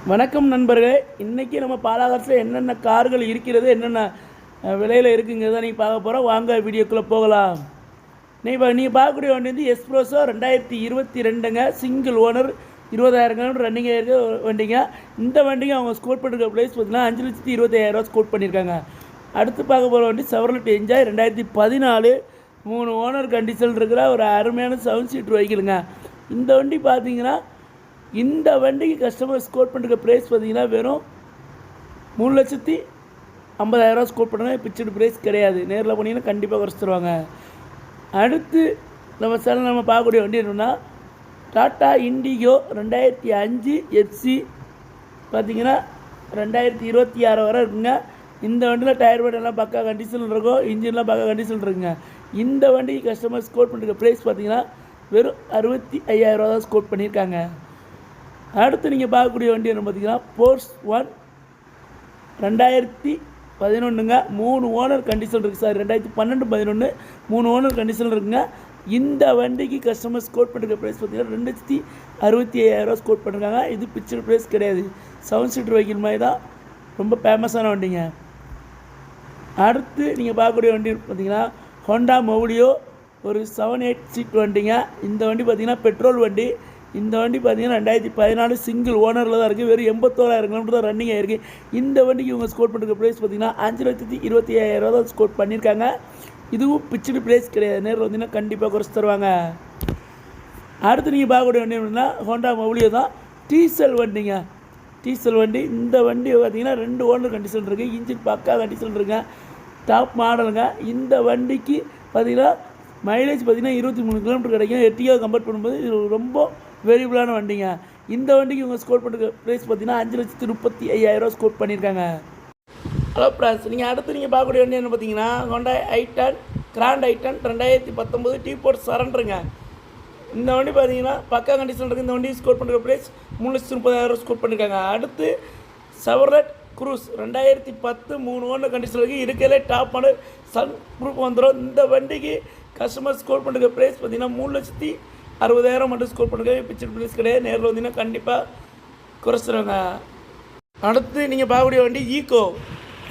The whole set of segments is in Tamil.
வணக்கம் நண்பர்களே. இன்றைக்கி நம்ம பாலாகாசில் என்னென்ன கார்கள் இருக்கிறது, என்னென்ன விலையில் இருக்குங்கிறத நீங்கள் பார்க்க போகிறோம். வாங்க வீடியோக்குள்ளே போகலாம். நீங்கள் பார்க்கக்கூடிய வண்டி வந்து எஸ்ப்ரோஸோ 2022ங்க. சிங்கிள் ஓனர், 20,000 கிலோமீட்டர் ரன்னிங் ஆகிருக்க வண்டிங்க. இந்த வண்டிங்க அவங்க ஸ்கோர் பண்ணிருக்க ப்ரைஸ் பார்த்தீங்கன்னா 5,25,000 ஸ்கோர் பண்ணியிருக்காங்க. அடுத்து பார்க்க போகிற வண்டி செவர்லெட் என்ஜாய் 2014, 3 ஓனர் கண்டிஷன் இருக்கிற ஒரு அருமையான 7 சீட்டர் வெஹிக்கிளுங்க. இந்த வண்டி பார்த்தீங்கன்னா இந்த வண்டிக்கு கஸ்டமர் ஸ்கோர் பண்ணுற ப்ரைஸ் பார்த்தீங்கன்னா வெறும் 3,50,000 ஸ்கோர் பண்ணுறாங்க. பிக்சடு ப்ரைஸ் கிடையாது. நேரில் போனீங்கன்னா கண்டிப்பாக குறைச்சி தருவாங்க. அடுத்து நம்ம பார்க்கக்கூடிய வண்டி என்னென்னா டாட்டா இண்டிகோ 2005 எஃப்சி பார்த்தீங்கன்னா 2026 வரை இருக்குங்க. இந்த வண்டியில் டயர் பேட்டெல்லாம் பக்கா கண்டிஷன் இருக்கும், இன்ஜின்லாம் பக்கா கண்டிஷன் இருக்குங்க. இந்த வண்டிக்கு கஸ்டமர் ஸ்கோர் பண்ணுற ப்ரைஸ் பார்த்தீங்கன்னா வெறும் 65,000 தான் ஸ்கோர் பண்ணியிருக்காங்க. அடுத்து நீங்கள் பார்க்கக்கூடிய வண்டி என்ன பார்த்தீங்கன்னா போர்ஸ் 1 2011ங்க. 3 ஓனர் கண்டிஷன் இருக்குது. சார் 2012-11 3 ஓனர் கண்டிஷன் இருக்குங்க. இந்த வண்டிக்கு கஸ்டமர் ஸ்கோர் பண்ணுற ப்ரைஸ் பார்த்தீங்கன்னா 2,65,000 ஸ்கோர் பண்ணிருக்காங்க. இது பிக்சர் ப்ரைஸ் கிடையாது. 7 சீட்டர் வெஹிக்கிள் மாதிரி தான், ரொம்ப ஃபேமஸான வண்டிங்க. அடுத்து நீங்கள் பார்க்கக்கூடிய வண்டி பார்த்தீங்கன்னா ஹோண்டா மௌடியோ ஒரு 7-8 சீட் வண்டிங்க. இந்த வண்டி பார்த்தீங்கன்னா பெட்ரோல் வண்டி. இந்த வண்டி பார்த்தீங்கன்னா 2014 சிங்கிள் ஓனரில் தான் இருக்குது. வெறும் 81,000 கிலோமீட்டர் தான் ரன்னிங் ஆகிருக்கு. இந்த வண்டிக்கு இவங்க ஸ்கோர் பண்ணுற ப்ரைஸ் பார்த்தீங்கன்னா 5,25,000 தான் ஸ்கோர் பண்ணியிருக்காங்க. இதுவும் பிக்சடு ப்ரைஸ் கிடையாது. நேரில் வந்தீங்கன்னா கண்டிப்பாக குறைச்சி தருவாங்க. அடுத்து நீங்கள் பார்க்கக்கூடிய வண்டி அப்படின்னா ஹோண்டா மௌலியோ தான், டீசல் வண்டிங்க. டீசல் வண்டி. இந்த வண்டி பார்த்தீங்கன்னா 2 ஓனர் கண்டிஷன் இருக்குது, இன்ஜின் பக்கா கண்டிஷன் இருக்குங்க, டாப் மாடலுங்க. இந்த வண்டிக்கு பார்த்தீங்கன்னா மைலேஜ் பார்த்தீங்கன்னா 23 கிலோமீட்டர் கிடைக்கும். எர்டிகா கம்பேர் பண்ணும்போது இது ரொம்ப வேரியபிளான வண்டிங்க. இந்த வண்டிக்கு இவங்க ஸ்கோர் பண்ணுற ப்ரைஸ் பார்த்தீங்கன்னா 5,35,000 ஸ்கோர் பண்ணியிருக்காங்க. ஹலோ ஃப்ரெண்ட்ஸ், நீங்கள் பார்க்கக்கூடிய வண்டி என்ன பார்த்தீங்கன்னா Honda i ten grand i ten 2019 deport சரண்டருங்க. இந்த வண்டி பார்த்தீங்கன்னா பக்கா கண்டிஷன் இருக்குது. இந்த வண்டி ஸ்கோர் பண்ணுற ப்ரைஸ் 3,30,000 ஸ்கோர் பண்ணியிருக்காங்க. அடுத்து செவர்லெட் க்ரூஸ் 2010 3 ஓனர் கண்டிஷன் இருக்குது. இருக்கையிலே டாப் மாடல் சன் ப்ரூஃப் வந்துடும். இந்த வண்டிக்கு கஸ்டமர் ஸ்கோர் பண்ணுற ப்ரைஸ் பார்த்தீங்கன்னா 3,60,000 மட்டும் ஸ்கோர் பண்ணுறது. பிக்சர் ப்ரைஸ் கிடையாது. நேரில் வந்தீங்கன்னா கண்டிப்பாக குறைச்சிடுவாங்க. அடுத்து நீங்கள் பார்க்கக்கூடிய வண்டி ஈக்கோ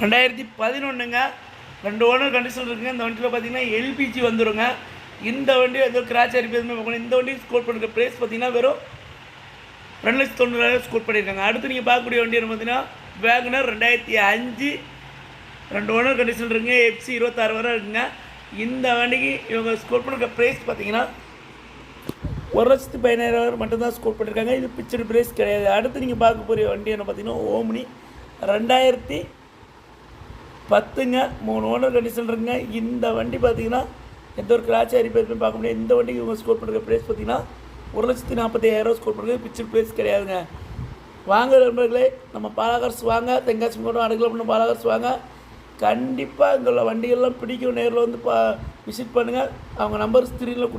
2011ங்க. 2 ஓனர் கண்டிஷன் இருக்குங்க. இந்த வண்டியில் பார்த்தீங்கன்னா எல்பிஜி வந்துடுங்க. இந்த வண்டி ஏதோ கிராச் அரிப்பதுமே பார்க்கணும். இந்த வண்டி ஸ்கோர் பண்ணுற ப்ரைஸ் பார்த்தீங்கன்னா வெறும் 2,90,000 ஸ்கோர் பண்ணியிருக்காங்க. அடுத்து நீங்கள் பார்க்கக்கூடிய வண்டி என்ன பார்த்தீங்கன்னா வேகனர் 2005 2 ஓனர் கண்டிஷன் இருக்குங்க. எஃப்சி 26 வரை இருக்குங்க. இந்த வண்டிக்கு இவங்க ஸ்கோர் பண்ணுற ப்ரைஸ் பார்த்தீங்கன்னா 1,15,000 மட்டும்தான் ஸ்கோர் பண்ணியிருக்காங்க. இது பிக்சர் ப்ரைஸ் கிடையாது. அடுத்து நீங்கள் பார்க்க போகிற வண்டி என்ன பார்த்தீங்கன்னா ஓம்னி 2010ங்க. 3 ஓனர் கண்டிஷன் இருக்குங்க. இந்த வண்டி பார்த்தீங்கன்னா எந்த ஒரு கிராச் அரிப்பதுமே பார்க்க முடியாது. இந்த வண்டிக்கு இவங்க ஸ்கோர் பண்ணுற ப்ரைஸ் பார்த்தீங்கன்னா 1,45,000 ஸ்கோர் பண்ணுறது. பிக்சர் ப்ரைஸ் கிடையாதுங்க. வாங்க நண்பர்களே, நம்ம பாலாகார்ஸ் வாங்க. தென்காசி மாவட்டம் அடுக்கல பண்ண பாலாகார்ஸ் வாங்க. கண்டிப்பாக இங்கே உள்ள வண்டிகள்லாம் பிடிக்கும். நேரில் வந்து விசிட் பண்ணுங்கள். அவங்க நம்பர் ஸ்க்ரீனில்